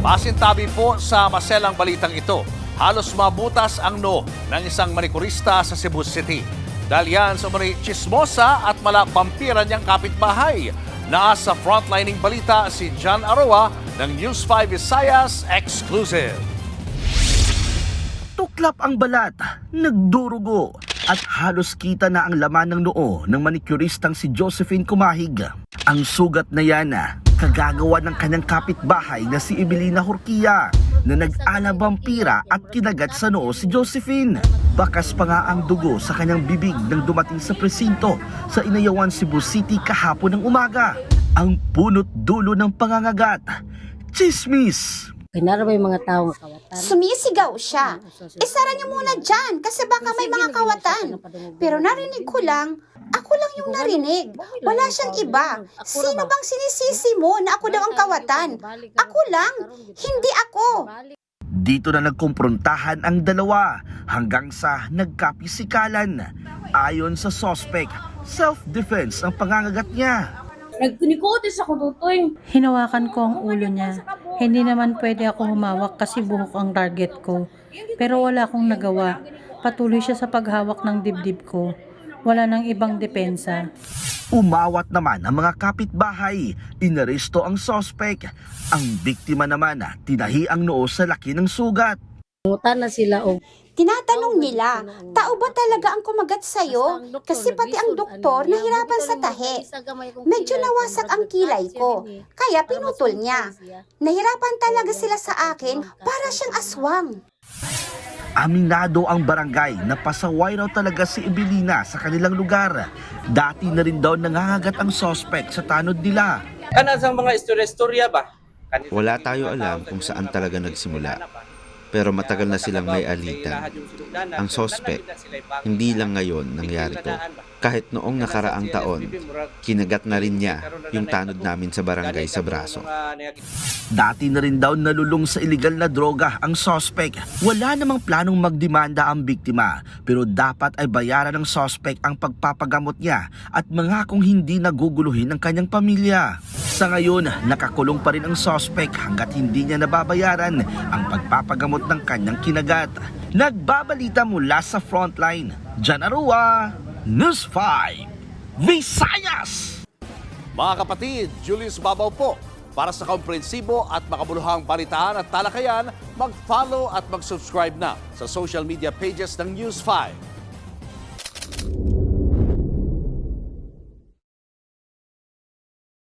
Pasintabi po sa maselang balitang ito. Halos mabutas ang noo ng isang manikurista sa Cebu City. Dahil yan sa umano'y chismosa at malapampiran niyang kapitbahay. Nasa frontlining balita si John Aroa ng News 5 Visayas Exclusive. Tuklap ang balat, nagdurugo at halos kita na ang laman ng noo ng manikuristang si Josephine Kumahig. Ang sugat na yan, kagagawa ng kanyang kapitbahay na si Evelina Horquilla na nag-alabampira at kinagat sa noo si Josephine. Bakas pa nga ang dugo sa kanyang bibig nang dumating sa presinto sa Inayawan, Cebu City kahapon ng umaga. Ang punot dulo ng pangangagat, chismis. Kinara ba yung mga tao nga kawatan? Sumisigaw siya. Isara niyo muna dyan kasi baka may mga kawatan. Pero narinig ko lang, ako lang yung narinig. Wala siyang iba. Sino bang sinisisi mo na ako daw ang kawatan? Ako lang, hindi ako. Dito na nagkumprontahan ang dalawa hanggang sa nagkapisikalan. Ayon sa suspect, self-defense ang pangangagat niya. Nagkunikotis ako tutoy. Hinawakan ko ang ulo niya. Hindi naman pwede ako humawak kasi buhok ang target ko. Pero wala akong nagawa. Patuloy siya sa paghawak ng dibdib ko. Wala nang ibang depensa. Umawat naman ang mga kapitbahay. Inaresto ang suspect. Ang biktima naman tinahi ang noo sa laki ng sugat. Muta na sila o. Tinatanong nila, tao ba talaga ang kumagat sa'yo? Kasi pati ang doktor nahirapan sa tahe. Medyo nawasak ang kilay ko, kaya pinutol niya. Nahirapan talaga sila sa akin para siyang aswang. Aminado ang barangay na pasaway raw talaga si Evelina sa kanilang lugar. Dati na rin daw nangangagat ang suspect sa tanod nila. Kana sa mga istorya-istorya ba? Wala tayo alam kung saan talaga nagsimula. Pero matagal na silang may alitan. Ang suspect, hindi lang ngayon nangyari to. Kahit noong nakaraang taon, kinagat na rin niya yung tanod namin sa barangay sa braso. Dati na rin daw nalulung sa illegal na droga ang suspect. Wala namang planong magdemanda ang biktima, pero dapat ay bayaran ng suspect ang pagpapagamot niya at mangakong hindi naguguluhin ng kanyang pamilya. Sa ngayon, nakakulong pa rin ang suspect hanggat hindi niya nababayaran ang pagpapagamot ng kanyang kinagat. Nagbabalita mula sa frontline, John Aroa, News 5 Visayas. Mga kapatid, Julius Babaw po. Para sa komprehensibo at makabuluhang balitaan at talakayan, mag-follow at mag-subscribe na sa social media pages ng News 5.